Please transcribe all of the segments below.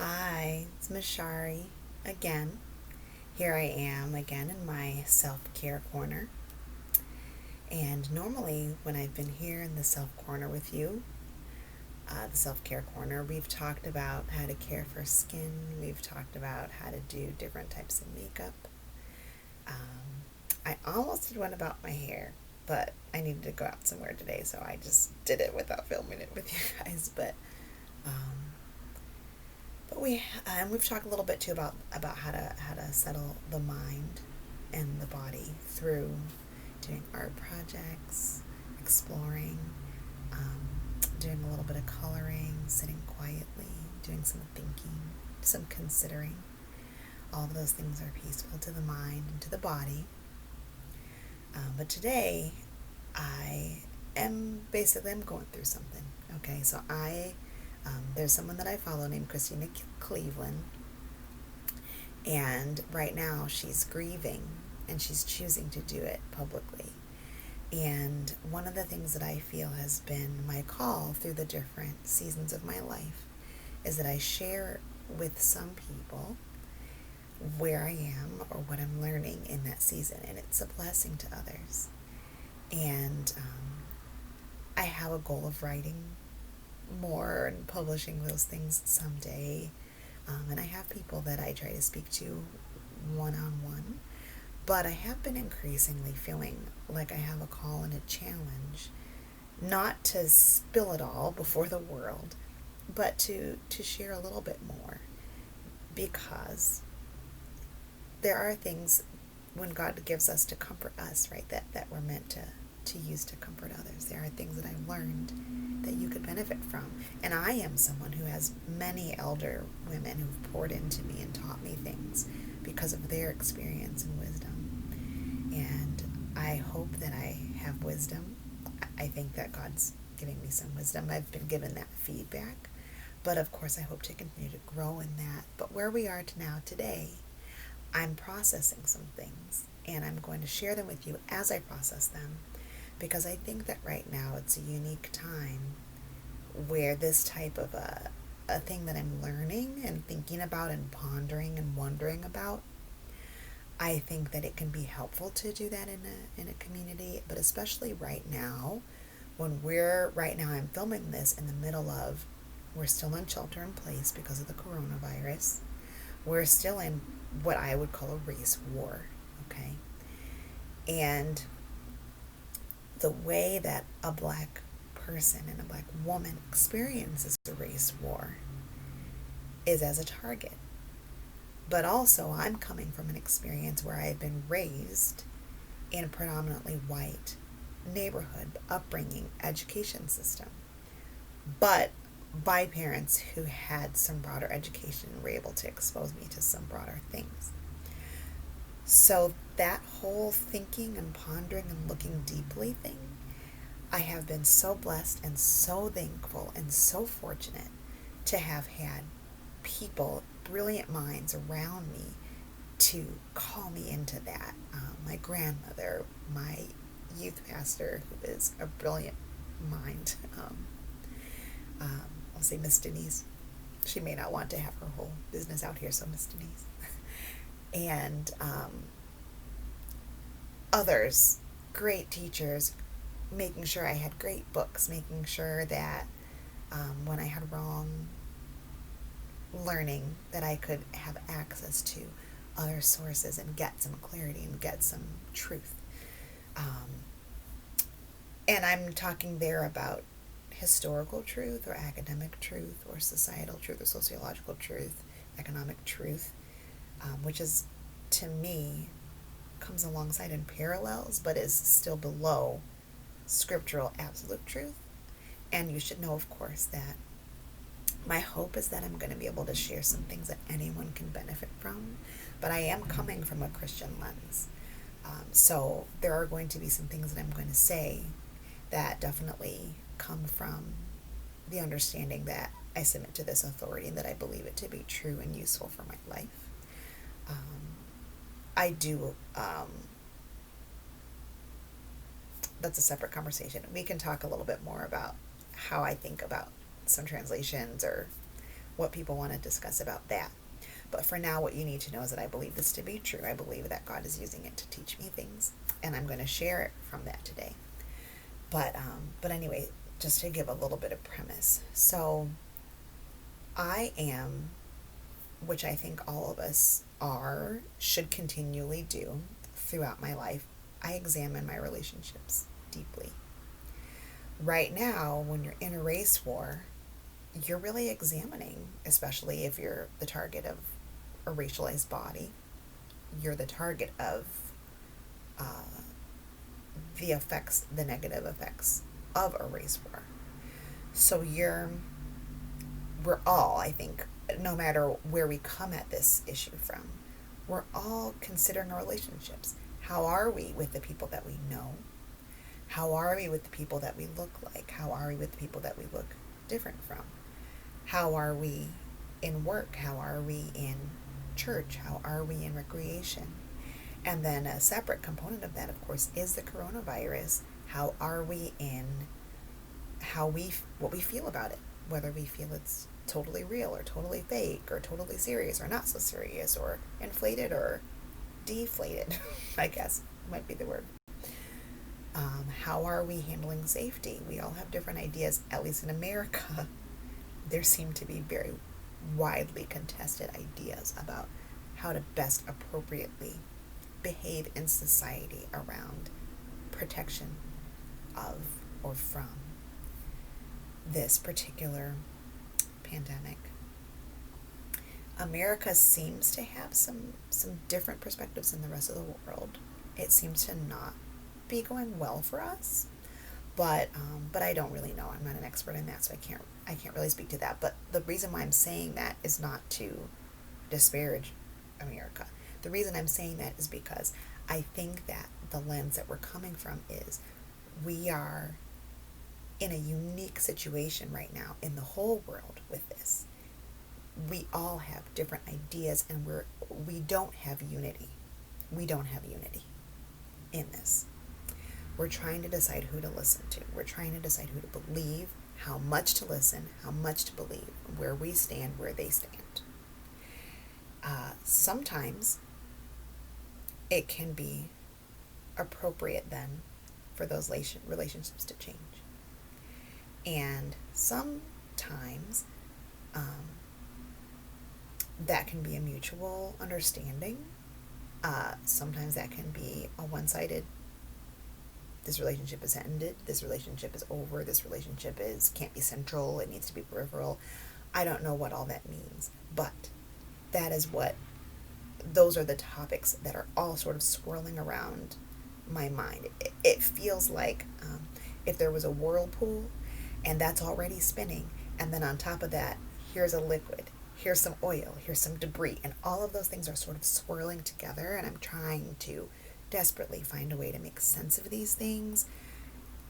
Hi, it's Miss Shari again. Here I am again in my self care corner. And normally, when I've been here in the self corner with you, the self care corner, we've talked about how to care for skin, we've talked about how to do different types of makeup. I almost did one about my hair, but I needed to go out somewhere today, so I just did it without filming it with you guys. Um, we've talked a little bit too about how to settle the mind and the body through doing art projects, exploring, um, doing a little bit of coloring, sitting quietly, doing some thinking, some considering. All of those things are peaceful to the mind and to the body. But today, I'm going through something. Okay, so there's someone that I follow named Christina Cleveland, and right now she's grieving and she's choosing to do it publicly. And one of the things that I feel has been my call through the different seasons of my life is that I share with some people where I am or what I'm learning in that season, and it's a blessing to others. And I have a goal of writing more and publishing those things someday. And I have people that I try to speak to one on one. But I have been increasingly feeling like I have a call and a challenge, not to spill it all before the world, but to share a little bit more. Because there are things when God gives us to comfort us, right, that we're meant to use to comfort others. There are things that I've learned that you could benefit from. And I am someone who has many elder women who've poured into me and taught me things because of their experience and wisdom. And I hope that I have wisdom. I think that God's giving me some wisdom. I've been given that feedback. But of course, I hope to continue to grow in that. But where we are to now today, I'm processing some things. And I'm going to share them with you as I process them, because I think that right now it's a unique time where this type of a thing that I'm learning and thinking about and pondering and wondering about, I think that it can be helpful to do that in a community, but especially right now, right now I'm filming this in the middle of, we're still in shelter in place because of the coronavirus. We're still in what I would call a race war, okay? And the way that a black person and a black woman experiences the race war is as a target. But also, I'm coming from an experience where I've been raised in a predominantly white neighborhood, upbringing, education system, but by parents who had some broader education and were able to expose me to some broader things. So that whole thinking and pondering and looking deeply thing, I have been so blessed and so thankful and so fortunate to have had people, brilliant minds around me to call me into that. My grandmother, my youth pastor, who is a brilliant mind. I'll say Miss Denise. She may not want to have her whole business out here, so Miss Denise. And others, great teachers, making sure I had great books, making sure that when I had wrong learning, that I could have access to other sources and get some clarity and get some truth. Um, and I'm talking there about historical truth or academic truth or societal truth or sociological truth, economic truth, which is, to me, comes alongside and parallels, but is still below scriptural absolute truth. And you should know, of course, that my hope is that I'm going to be able to share some things that anyone can benefit from, but I am coming from a Christian lens. So there are going to be some things that I'm going to say that definitely come from the understanding that I submit to this authority and that I believe it to be true and useful for my life. I do, that's a separate conversation. We can talk a little bit more about how I think about some translations or what people want to discuss about that. But for now, what you need to know is that I believe this to be true. I believe that God is using it to teach me things, and I'm going to share it from that today. But anyway, just to give a little bit of premise. So I am, which I think all of us should continually do throughout my life, I examine my relationships deeply. Right now, when you're in a race war, you're really examining, especially if you're the target of a racialized body, you're the target of uh, the negative effects of a race war. So we're all, I think, no matter where we come at this issue from, we're all considering our relationships. How are we with the people that we know? How are we with the people that we look like? How are we with the people that we look different from? How are we in work? How are we in church? How are we in recreation? And then a separate component of that, of course, is the coronavirus. How are we in what we feel about it? Whether we feel it's totally real or totally fake or totally serious or not so serious or inflated or deflated, I guess might be the word. How are we handling safety? We all have different ideas, at least in America. There seem to be very widely contested ideas about how to best appropriately behave in society around protection of or from this particular pandemic. America seems to have some different perspectives than the rest of the world. It seems to not be going well for us, but I don't really know. I'm not an expert in that, so I can't really speak to that. But the reason why I'm saying that is not to disparage America. The reason I'm saying that is because I think that the lens that we're coming from is we are in a unique situation right now in the whole world with this. We all have different ideas, and we don't have unity. We don't have unity in this. We're trying to decide who to listen to. We're trying to decide who to believe, how much to listen, how much to believe, where we stand, where they stand. Sometimes it can be appropriate then for those relationships to change. And sometimes that can be a mutual understanding. Sometimes that can be a one-sided, this relationship is ended, this relationship is over, this relationship can't be central, it needs to be peripheral. I don't know what all that means, but those are the topics that are all sort of swirling around my mind. It feels like if there was a whirlpool and that's already spinning, and then on top of that, here's a liquid, here's some oil, here's some debris, and all of those things are sort of swirling together, and I'm trying to desperately find a way to make sense of these things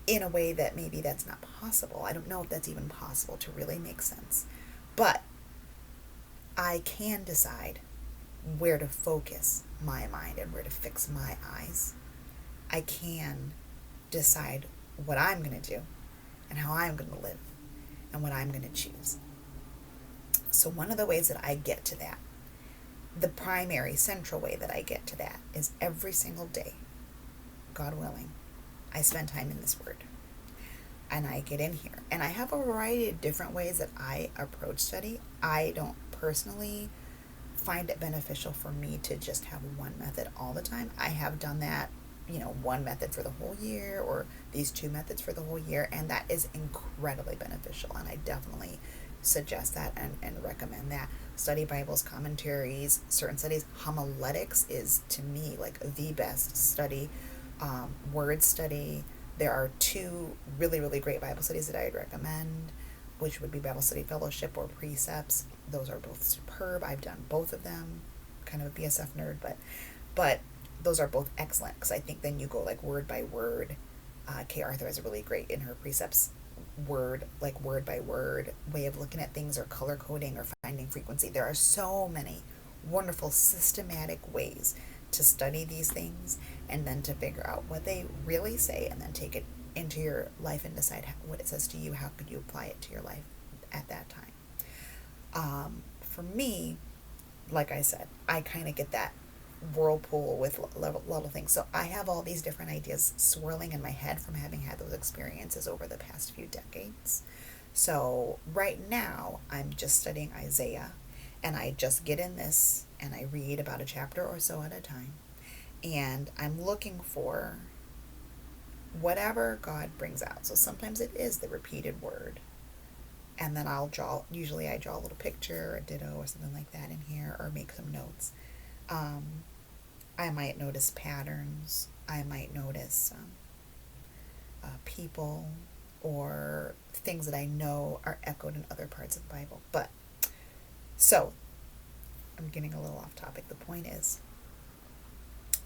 in a way that maybe that's not possible. I don't know if that's even possible to really make sense. But I can decide where to focus my mind and where to fix my eyes. I can decide what I'm going to do and how I'm going to live and what I'm going to choose. So one of the ways that I get to that, the primary central way that I get to that, is every single day, God willing, I spend time in this Word. And I get in here. And I have a variety of different ways that I approach study. I don't personally find it beneficial for me to just have one method all the time. I have done that, one method for the whole year, or these two methods for the whole year, and that is incredibly beneficial, and I definitely suggest that and recommend that. Study Bibles, commentaries, certain studies. Homiletics is, to me, like the best study. Word study. There are two really, really great Bible studies that I'd recommend, which would be Bible Study Fellowship or Precepts. Those are both superb. I've done both of them. Kind of a BSF nerd, but those are both excellent, because I think then you go like word by word. Kay Arthur is really great in her Precepts word by word way of looking at things, or color coding, or finding frequency. There are so many wonderful systematic ways to study these things, and then to figure out what they really say, and then take it into your life and decide what it says to you. How could you apply it to your life at that time? For me, like I said, I kind of get that whirlpool with little things. So I have all these different ideas swirling in my head from having had those experiences over the past few decades. So right now, I'm just studying Isaiah, and I just get in this and I read about a chapter or so at a time. And I'm looking for whatever God brings out. So sometimes it is the repeated word. And then usually I draw a little picture, a ditto, or something like that in here, or make some notes. Um, I might notice patterns. I might notice people or things that I know are echoed in other parts of the Bible. But so I'm getting a little off topic. The point is,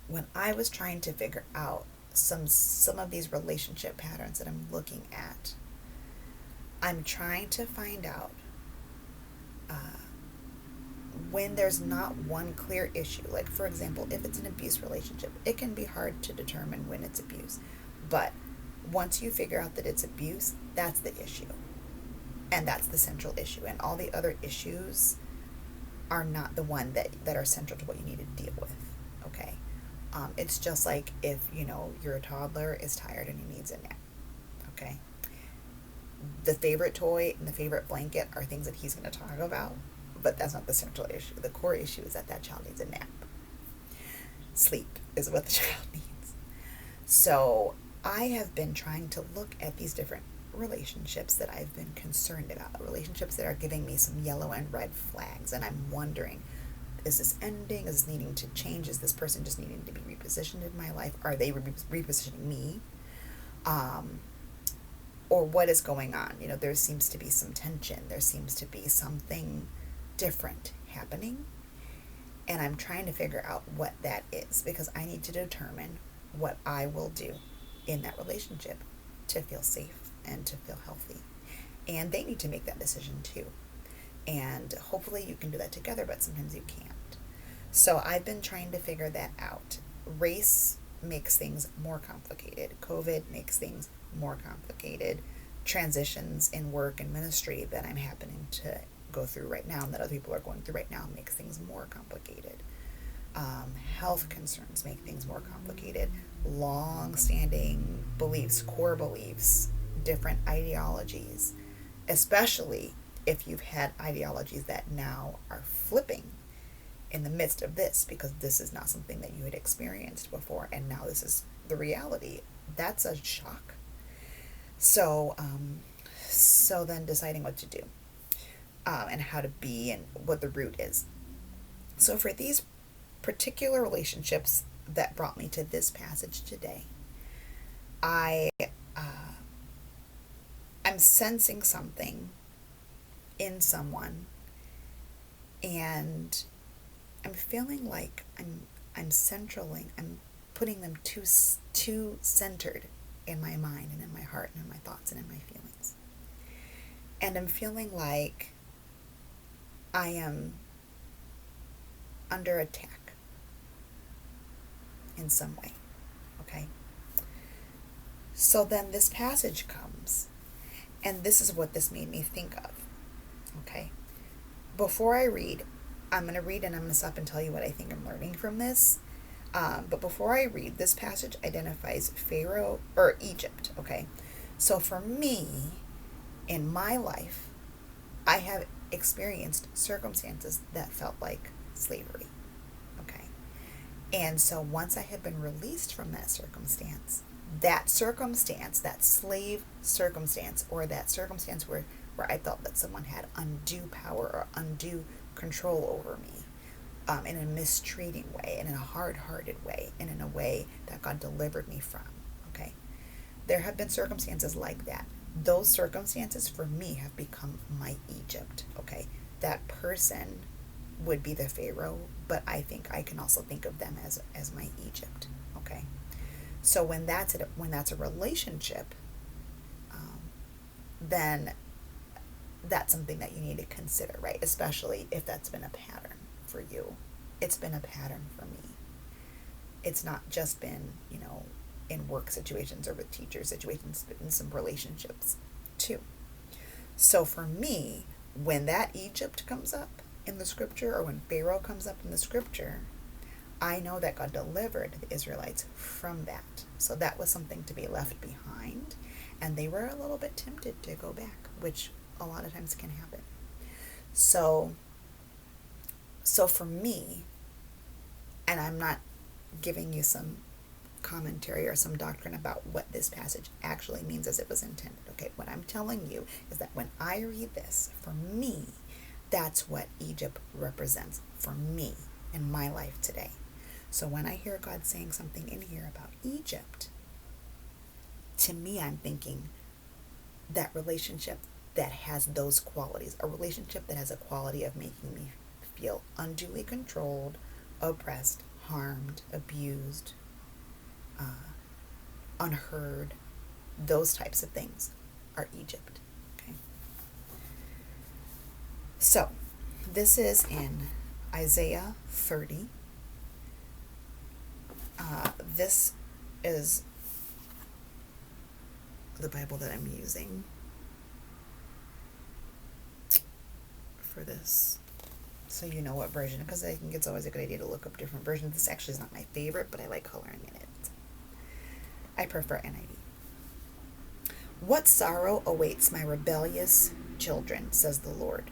when I was trying to figure out some of these relationship patterns that I'm looking at, I'm trying to find out when there's not one clear issue. Like, for example, if it's an abuse relationship, it can be hard to determine when it's abuse. But once you figure out that it's abuse, that's the issue. And that's the central issue. And all the other issues are not the one that are central to what you need to deal with. Okay? It's just like if, your toddler is tired and he needs a nap. Okay? The favorite toy and the favorite blanket are things that he's going to talk about, but that's not the central issue. The core issue is that child needs a nap. Sleep is what the child needs. So I have been trying to look at these different relationships that I've been concerned about, relationships that are giving me some yellow and red flags, and I'm wondering, is this ending? Is this needing to change? Is this person just needing to be repositioned in my life? Are they repositioning me? Or what is going on? There seems to be some tension. There seems to be something different happening. And I'm trying to figure out what that is, because I need to determine what I will do in that relationship to feel safe and to feel healthy. And they need to make that decision too. And hopefully you can do that together, but sometimes you can't. So I've been trying to figure that out. Race makes things more complicated. COVID makes things more complicated. Transitions in work and ministry that I'm happening to go through right now and that other people are going through right now makes things more complicated. Health concerns make things more complicated. Long-standing beliefs, core beliefs, different ideologies, especially if you've had ideologies that now are flipping in the midst of this, because this is not something that you had experienced before, and now this is the reality. That's a shock. So then deciding what to do, and how to be, and what the root is. So for these particular relationships that brought me to this passage today, I'm sensing something in someone, and I'm feeling like I'm putting them too centered in my mind and in my heart and in my thoughts and in my feelings. And I'm feeling like I am under attack in some way. Okay? So then this passage comes, and this is what this made me think of. Okay? Before I read, I'm going to read and I'm going to stop and tell you what I think I'm learning from this. But before I read, this passage identifies Pharaoh or Egypt. Okay? So for me, in my life, I have experienced circumstances that felt like slavery. Okay? And so once I have been released from that circumstance, that slave circumstance, or that circumstance where I felt that someone had undue power or undue control over me, in a mistreating way, and in a hard-hearted way, and in a way that God delivered me from. Okay? There have been circumstances like that. Those circumstances for me have become my Egypt. Okay? That person would be the Pharaoh, but I think I can also think of them as my Egypt. Okay? So when that's a relationship, then that's something that you need to consider, right? Especially if that's been a pattern for you. It's been a pattern for me. It's not just been, in work situations or with teacher situations, but in some relationships too. So for me, when that Egypt comes up in the scripture, or when Pharaoh comes up in the scripture, I know that God delivered the Israelites from that. So that was something to be left behind. And they were a little bit tempted to go back, which a lot of times can happen. So for me, and I'm not giving you some commentary or some doctrine about what this passage actually means as it was intended. Okay, what I'm telling you is that when I read this, for me, that's what Egypt represents for me in my life today. So when I hear God saying something in here about Egypt, to me, I'm thinking that relationship that has those qualities, a relationship that has a quality of making me feel unduly controlled, oppressed, harmed, abused, unheard, those types of things are Egypt. Okay. So this is in Isaiah 30. This is the Bible that I'm using for this, so you know what version, because I think it's always a good idea to look up different versions. This actually is not my favorite, but I like coloring in it. I prefer NIV. What sorrow awaits my rebellious children, says the Lord.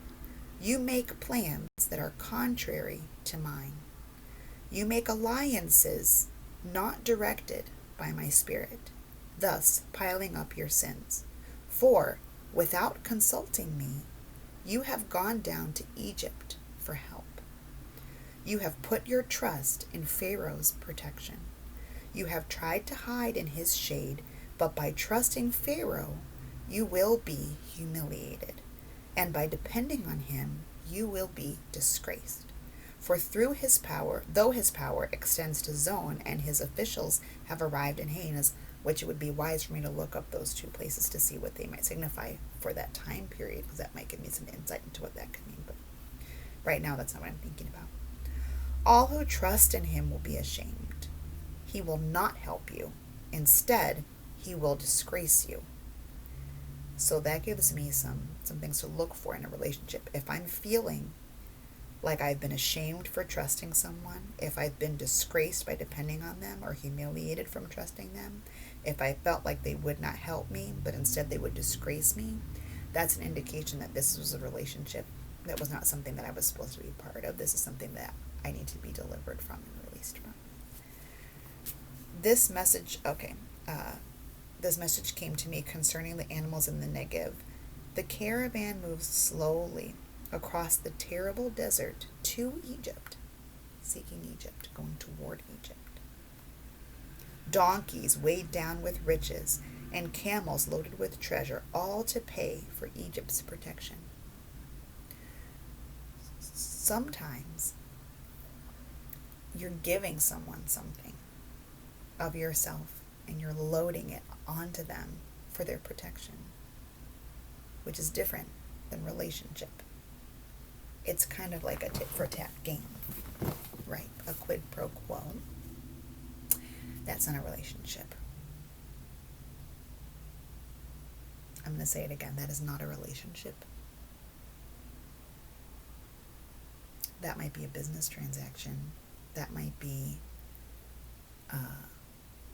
You make plans that are contrary to mine. You make alliances not directed by my spirit, thus piling up your sins. For, without consulting me, you have gone down to Egypt for help. You have put your trust in Pharaoh's protection. You have tried to hide in his shade, but by trusting Pharaoh, you will be humiliated, and by depending on him, you will be disgraced. For though his power extends to Zon, and his officials have arrived in Hanes, which it would be wise for me to look up those two places to see what they might signify for that time period, because that might give me some insight into what that could mean. But right now, that's not what I'm thinking about. All who trust in him will be ashamed. He will not help you. Instead, he will disgrace you. So that gives me some things to look for in a relationship. If I'm feeling like I've been ashamed for trusting someone, if I've been disgraced by depending on them, or humiliated from trusting them, if I felt like they would not help me, but instead they would disgrace me, that's an indication that this was a relationship that was not something that I was supposed to be part of. This is something that I need to be delivered from and released from. This message came to me concerning the animals in the Negev. The caravan moves slowly across the terrible desert to Egypt, seeking Egypt, going toward Egypt. Donkeys weighed down with riches, and camels loaded with treasure, all to pay for Egypt's protection. Sometimes you're giving someone something of yourself, and you're loading it onto them for their protection, which is different than relationship. It's kind of like a tit-for-tat game, right? A quid pro quo. That's not a relationship. I'm going to say it again. That is not a relationship. That might be a business transaction. That might be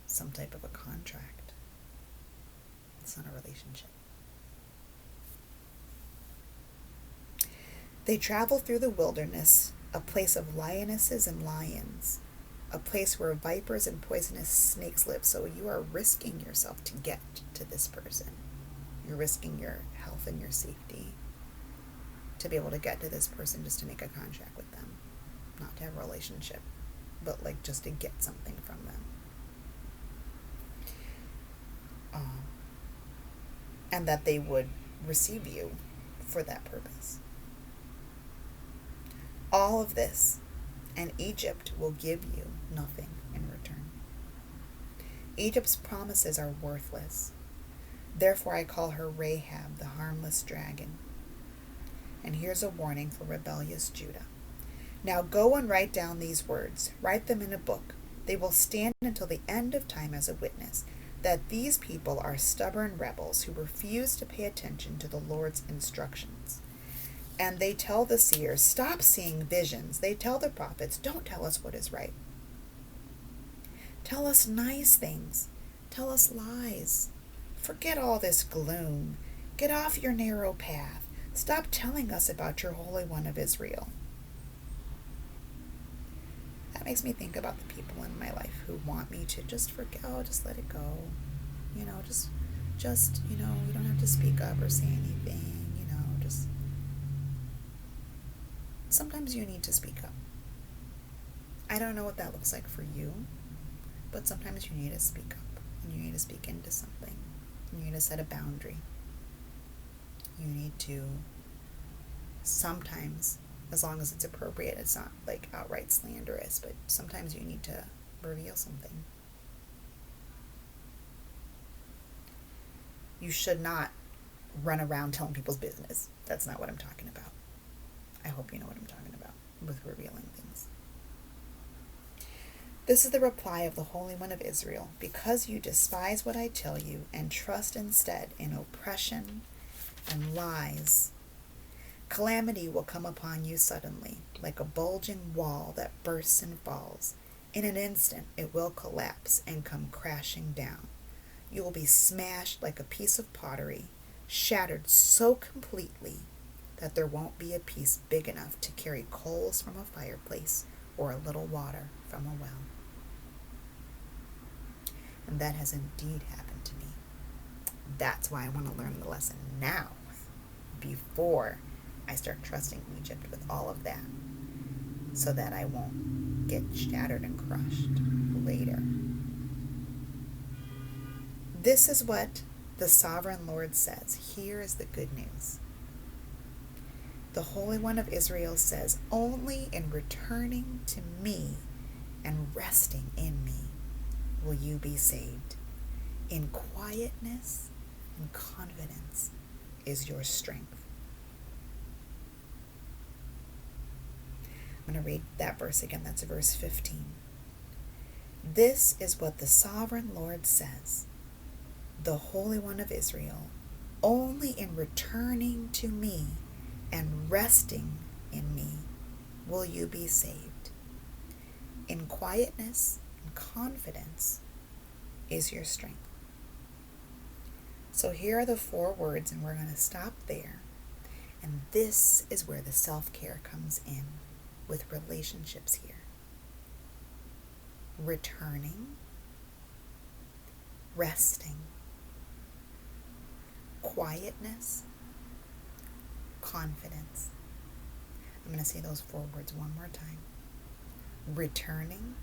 some type of a contract. It's not a relationship. They travel through the wilderness, a place of lionesses and lions, a place where vipers and poisonous snakes live. So you are risking yourself to get to this person. You're risking your health and your safety to be able to get to this person, just to make a contract with them. Not to have a relationship, but like just to get something from them. And that they would receive you for that purpose. All of this, and Egypt will give you nothing in return. Egypt's promises are worthless. Therefore I call her Rahab, the harmless dragon. And here's a warning for rebellious Judah. Now go and write down these words. Write them in a book. They will stand until the end of time as a witness that these people are stubborn rebels who refuse to pay attention to the Lord's instructions. And they tell the seers, stop seeing visions. They tell the prophets, don't tell us what is right. Tell us nice things. Tell us lies. Forget all this gloom. Get off your narrow path. Stop telling us about your Holy One of Israel. That makes me think about the people in my life who want me to just forget, just let it go. Just, you don't have to speak up or say anything, just. Sometimes you need to speak up. I don't know what that looks like for you, but sometimes you need to speak up, and you need to speak into something. You need to set a boundary. You need to, sometimes, as long as it's appropriate, it's not like outright slanderous, but sometimes you need to reveal something. You should not run around telling people's business. That's not what I'm talking about. I hope you know what I'm talking about with revealing things. This is the reply of the Holy One of Israel. Because you despise what I tell you and trust instead in oppression and lies, calamity will come upon you suddenly, like a bulging wall that bursts and falls. In an instant it will collapse and come crashing down. You will be smashed like a piece of pottery, shattered so completely that there won't be a piece big enough to carry coals from a fireplace or a little water from a well. And that has indeed happened to me. That's why I want to learn the lesson now, before I start trusting Egypt with all of that, so that I won't get shattered and crushed later. This is what the Sovereign Lord says. Here is the good news. The Holy One of Israel says, only in returning to me and resting in me will you be saved. In quietness and confidence is your strength. I'm going to read that verse again. That's verse 15. This is what the Sovereign Lord says, the Holy One of Israel, only in returning to me and resting in me will you be saved. In quietness and confidence is your strength. So here are the 4 words, and we're going to stop there. And this is where the self-care comes in with relationships here. Returning, resting, quietness, confidence. I'm going to say those 4 words one more time. Returning,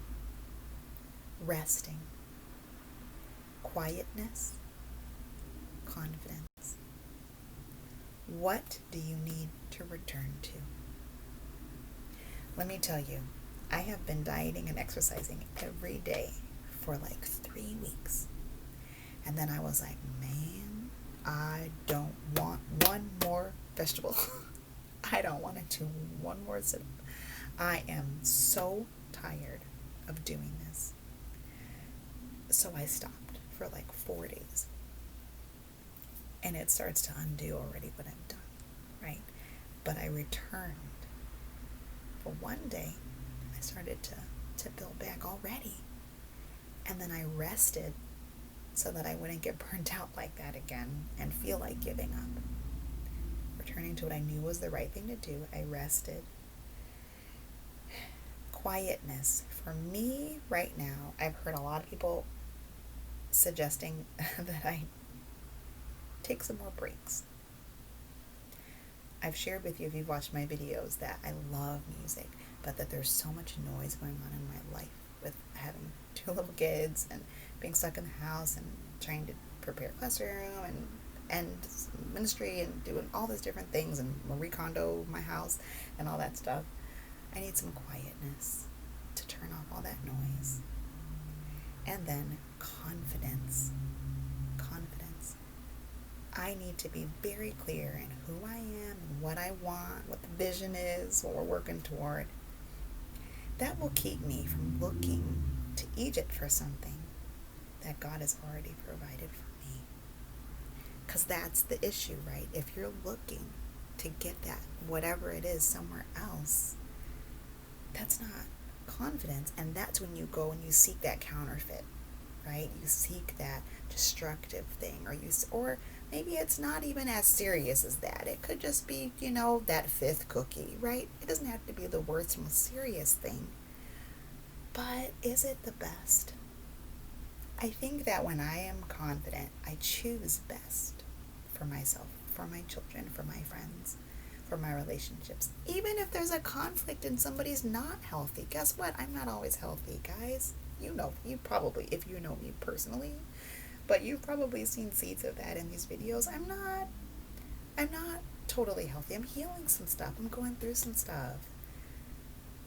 resting, quietness, confidence. What do you need to return to? Let me tell you, I have been dieting and exercising every day for like 3 weeks. And then I was like, man, I don't want one more vegetable. I don't want to do one more sit-up. I am so tired of doing this. So I stopped for like 4 days. And it starts to undo already what I've done, right? But I returned. For one day, I started to build back already. And then I rested so that I wouldn't get burnt out like that again and feel like giving up. Returning to what I knew was the right thing to do, I rested. Quietness. For me, right now, I've heard a lot of people suggesting that I take some more breaks. I've shared with you, if you've watched my videos, that I love music, but that there's so much noise going on in my life with having 2 little kids and being stuck in the house and trying to prepare classroom and ministry and doing all these different things and recondo my house and all that stuff. I need some quietness to turn off all that noise. And then confidence. Confidence. I need to be very clear in who I am and what I want, what the vision is, what we're working toward. That will keep me from looking to Egypt for something that God has already provided for me. Because that's the issue, right? If you're looking to get that whatever it is somewhere else, that's not confidence. And that's when you go and you seek that counterfeit, right? You seek that destructive thing, or maybe it's not even as serious as that. It could just be, that fifth cookie, right? It doesn't have to be the worst, most serious thing. But is it the best? I think that when I am confident, I choose best for myself, for my children, for my friends, for my relationships. Even if there's a conflict and somebody's not healthy, guess what? I'm not always healthy, guys. You probably, if you know me personally, but you've probably seen seeds of that in these videos. I'm not totally healthy. I'm healing some stuff. I'm going through some stuff.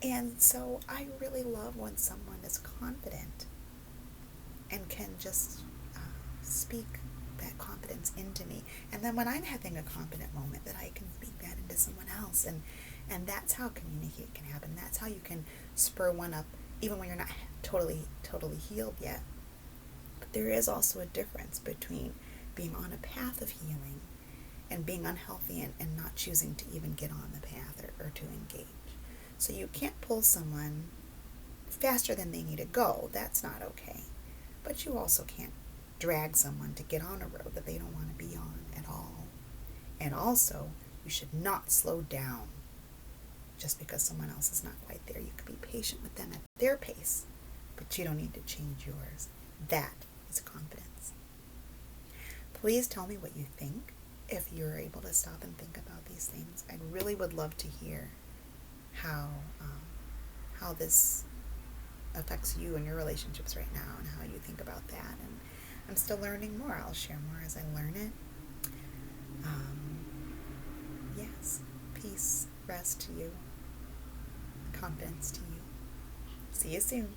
And so I really love when someone is confident and can just speak that confidence into me. And then when I'm having a confident moment, that I can speak that into someone else. And that's how communicate can happen. That's how you can spur one up, even when you're not totally healed yet. But there is also a difference between being on a path of healing and being unhealthy and not choosing to even get on the path or to engage. So you can't pull someone faster than they need to go. That's not okay. But you also can't drag someone to get on a road that they don't want to be on at all. And also, you should not slow down just because someone else is not quite there. You can be patient with them at their pace, but you don't need to change yours. That is confidence. Please tell me what you think if you're able to stop and think about these things. I really would love to hear how this affects you and your relationships right now and how you think about that. And I'm still learning more. I'll share more as I learn it. Yes, peace, rest to you, confidence to you. See you soon.